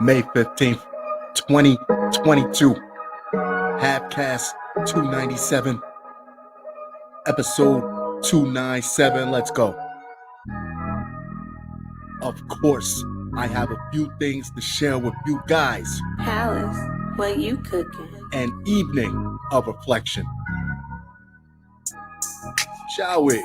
May 15th, 2022. Halfcast 297, episode 297. Let's go. Of course, I have a few things to share with you guys. Palace, what you cooking? An evening of reflection. Shall we?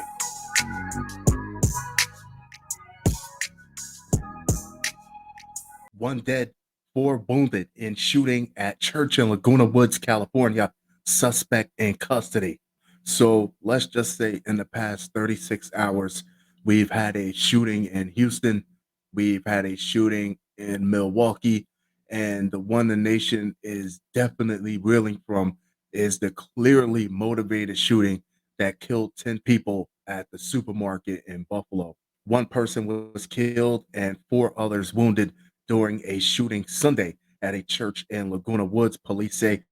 One dead, four wounded in shooting at church in Laguna Woods, California. Suspect in custody. So let's just say in the past 36 hours, we've had a shooting in Houston. We've had a shooting in Milwaukee. And the one the nation is definitely reeling from is the clearly motivated shooting that killed 10 people at the supermarket in Buffalo. One person was killed and four others wounded during a shooting Sunday at a church in Laguna Woods. Police say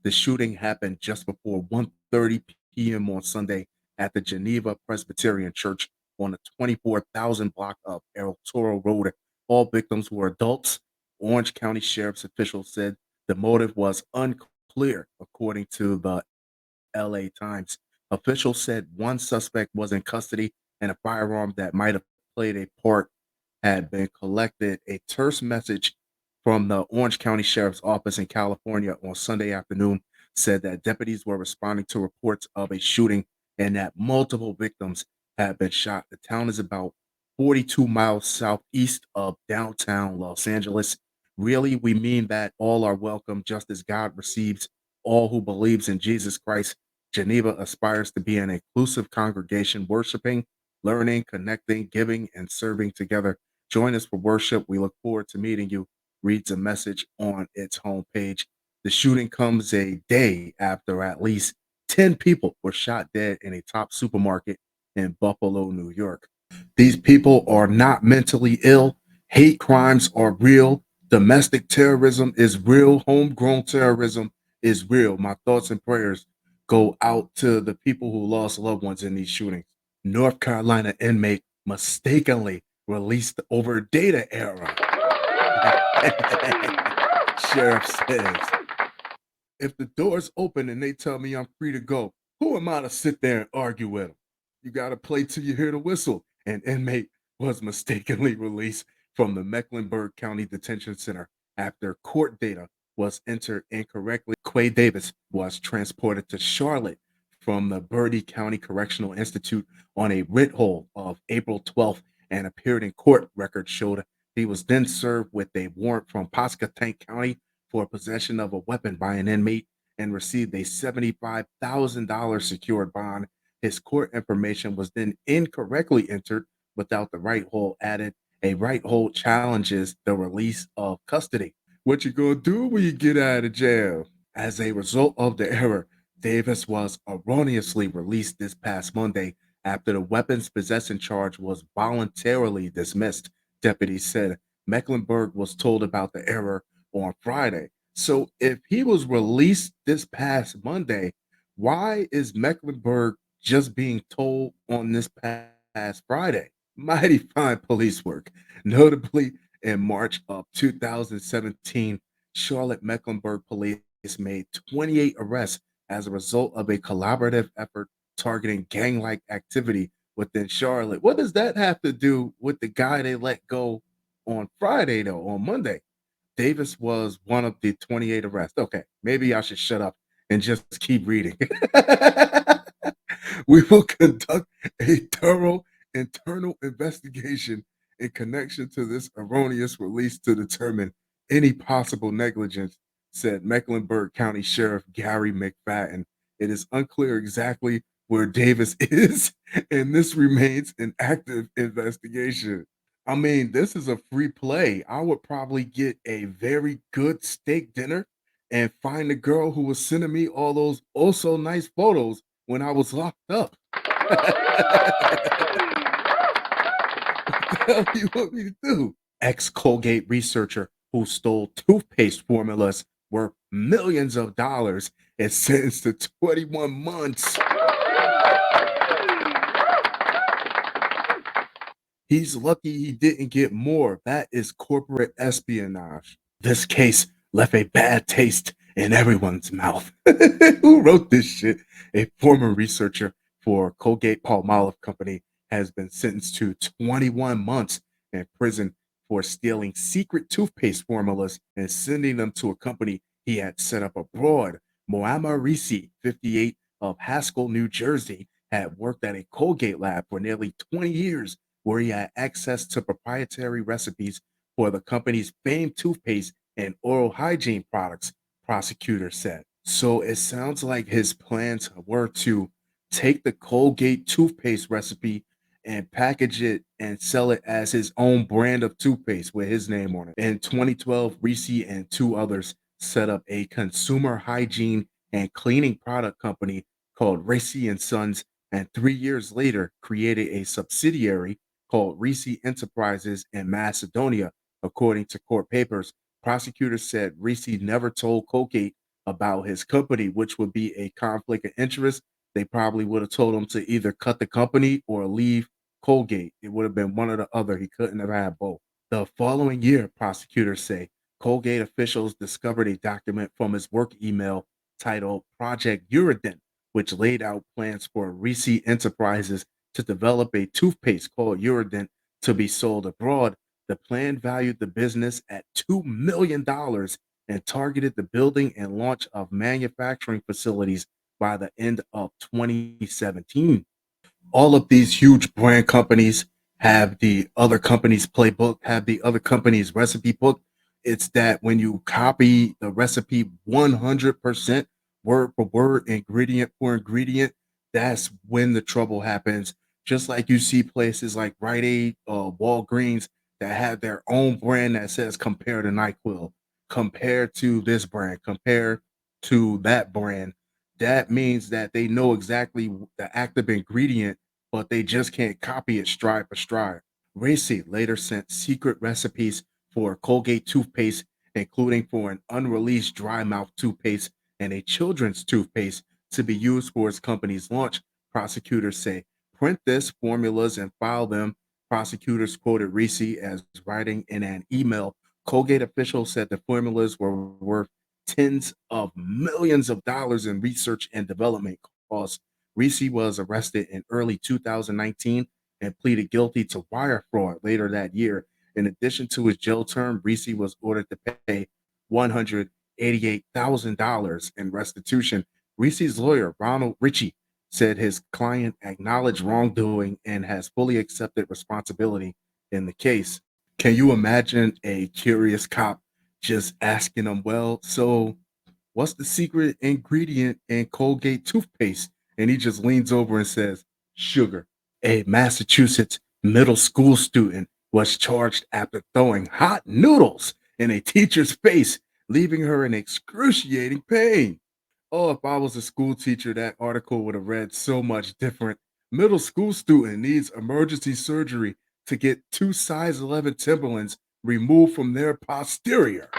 the shooting happened just before 1:30 p.m. on Sunday at the Geneva Presbyterian Church on the 24,000 block of El Toro Road. All victims were adults. Orange County Sheriff's officials said the motive was unclear, according to the LA Times. Officials said one suspect was in custody and a firearm that might have played a part had been collected. A terse message from the Orange County Sheriff's Office in California on Sunday afternoon said that deputies were responding to reports of a shooting and that multiple victims had been shot. The town is about 42 miles southeast of downtown Los Angeles. Really, we mean that all are welcome, just as God receives all who believes in Jesus Christ. Geneva aspires to be an inclusive congregation, worshiping, learning, connecting, giving, and serving together. Join us for worship. We look forward to meeting you, reads a message on its homepage. The shooting comes a day after at least 10 people were shot dead in a top supermarket in Buffalo, New York. These people are not mentally ill. Hate crimes are real. Domestic terrorism is real. Homegrown terrorism is real. My thoughts and prayers go out to the people who lost loved ones in these shootings. North Carolina inmate mistakenly released over data era. Sheriff says, if the door's open and they tell me I'm free to go, who am I to sit there and argue with them? You got to play till you hear the whistle. An inmate was mistakenly released from the Mecklenburg County Detention Center after court data was entered incorrectly. Quay Davis was transported to Charlotte from the Bertie County Correctional Institute on a writ hold of April 12th and appeared in court. Records showed he was then served with a warrant from Pasquotank County for possession of a weapon by an inmate and received a $75,000 secured bond. His court information was then incorrectly entered without the right hold added. A right hold challenges the release of custody. What you gonna do when you get out of jail? As a result of the error, Davis was erroneously released this past Monday after the weapons possession charge was voluntarily dismissed. Deputies said Mecklenburg was told about the error on Friday. So if he was released this past Monday, why is Mecklenburg just being told on this past Friday? Mighty fine police work. Notably, in March of 2017, Charlotte Mecklenburg police made 28 arrests as a result of a collaborative effort targeting gang-like activity within Charlotte. What does that have to do with the guy they let go on Friday, though, on Monday? Davis was one of the 28 arrests. Okay, maybe I should shut up and just keep reading. We will conduct a thorough internal investigation in connection to this erroneous release to determine any possible negligence, said Mecklenburg County Sheriff Gary McFadden. It is unclear exactly where Davis is, and this remains an active investigation. I mean, this is a free play. I would probably get a very good steak dinner and find the girl who was sending me all those also nice photos when I was locked up. What the hell do you want me to do? Ex-Colgate researcher who stole toothpaste formulas worth millions of dollars is sentenced to 21 months. He's lucky he didn't get more. That is corporate espionage. This case left a bad taste in everyone's mouth. Who wrote this shit? A former researcher for Colgate Palmolive Company has been sentenced to 21 months in prison for stealing secret toothpaste formulas and sending them to a company he had set up abroad. Moama Risi, 58, of Haskell, New Jersey, had worked at a Colgate lab for nearly 20 years where he had access to proprietary recipes for the company's famed toothpaste and oral hygiene products, prosecutors said. So it sounds like his plans were to take the Colgate toothpaste recipe and package it and sell it as his own brand of toothpaste with his name on it. In 2012, Reese and two others set up a consumer hygiene and cleaning product company called Reese and Sons, and 3 years later created a subsidiary called Reese Enterprises in Macedonia, according to court papers. Prosecutors said Reese never told Colgate about his company, which would be a conflict of interest. They probably would have told him to either cut the company or leave Colgate. It would have been one or the other. He couldn't have had both. The following year, prosecutors say, Colgate officials discovered a document from his work email titled Project Urident, which laid out plans for Reese Enterprises to develop a toothpaste called Urident to be sold abroad. The plan valued the business at $2 million and targeted the building and launch of manufacturing facilities by the end of 2017. All of these huge brand companies have the other company's playbook, have the other company's recipe book. It's that when you copy the recipe 100% word for word, ingredient for ingredient, that's when the trouble happens. Just like you see places like Rite Aid, Walgreens that have their own brand that says compare to NyQuil, compare to this brand, compare to that brand. That means that they know exactly the active ingredient, but they just can't copy it stride for stride. Racy later sent secret recipes for Colgate toothpaste, including for an unreleased dry mouth toothpaste and a children's toothpaste to be used for his company's launch. Prosecutors say, print this formulas and file them. Prosecutors quoted Reese as writing in an email. Colgate officials said the formulas were worth tens of millions of dollars in research and development costs. Reese was arrested in early 2019 and pleaded guilty to wire fraud later that year. In addition to his jail term, Reese was ordered to pay $188,000 in restitution. Reese's lawyer, Ronald Ritchie, said his client acknowledged wrongdoing and has fully accepted responsibility in the case. Can you imagine a curious cop just asking him, well, so what's the secret ingredient in Colgate toothpaste? And he just leans over and says, sugar. A Massachusetts middle school student was charged after throwing hot noodles in a teacher's face, leaving her in excruciating pain. Oh, if I was a school teacher, that article would have read so much different. Middle school student needs emergency surgery to get two size 11 Timberlands removed from their posterior.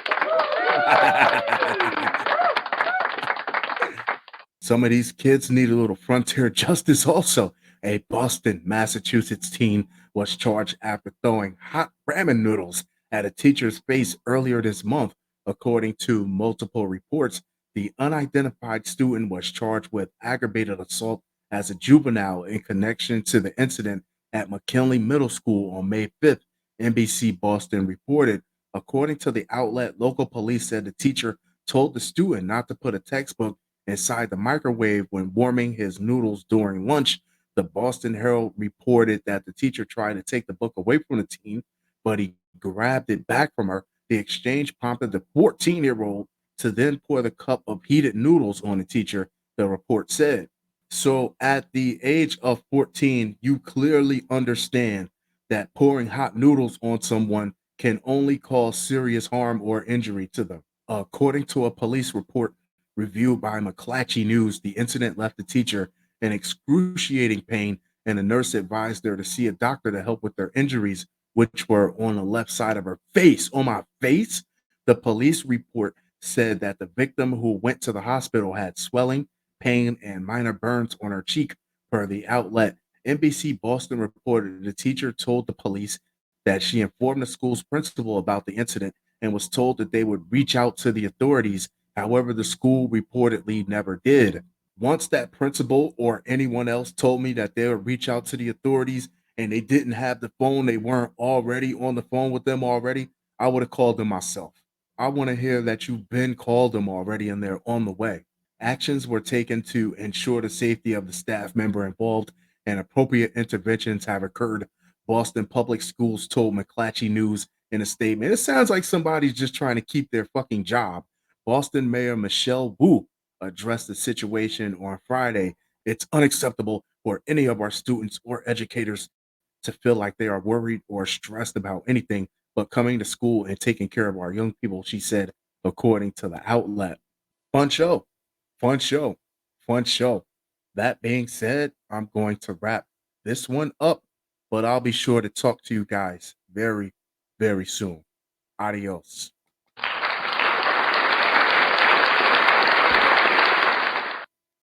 Some of these kids need a little frontier justice also. A Boston, Massachusetts teen was charged after throwing hot ramen noodles at a teacher's face earlier this month. According to multiple reports, the unidentified student was charged with aggravated assault as a juvenile in connection to the incident at McKinley Middle School on May 5th, NBC Boston reported. According to the outlet, local police said the teacher told the student not to put a textbook inside the microwave when warming his noodles during lunch. The Boston Herald reported that the teacher tried to take the book away from the teen, but he grabbed it back from her. The exchange prompted the 14-year-old to then pour the cup of heated noodles on the teacher, the report said. So at the age of 14, you clearly understand that pouring hot noodles on someone can only cause serious harm or injury to them. According to a police report reviewed by McClatchy News, the incident left the teacher in excruciating pain, and the nurse advised her to see a doctor to help with their injuries, which were on the left side of her face. On my face? The police report said that the victim who went to the hospital had swelling, pain, and minor burns on her cheek, per the outlet. NBC Boston reported the teacher told the police that she informed the school's principal about the incident and was told that they would reach out to the authorities. However, the school reportedly never did. Once that principal or anyone else told me that they would reach out to the authorities and they didn't have the phone, they weren't already on the phone with them already, I would have called them myself. I want to hear that you've been called them already and they're on the way. Actions were taken to ensure the safety of the staff member involved and appropriate interventions have occurred. Boston Public Schools told McClatchy News in a statement. It sounds like somebody's just trying to keep their fucking job. Boston Mayor Michelle Wu addressed the situation on Friday. It's unacceptable for any of our students or educators to feel like they are worried or stressed about anything but coming to school and taking care of our young people, she said, according to the outlet. Fun show, fun show, fun show. That being said, I'm going to wrap this one up, but I'll be sure to talk to you guys very, very soon. Adios.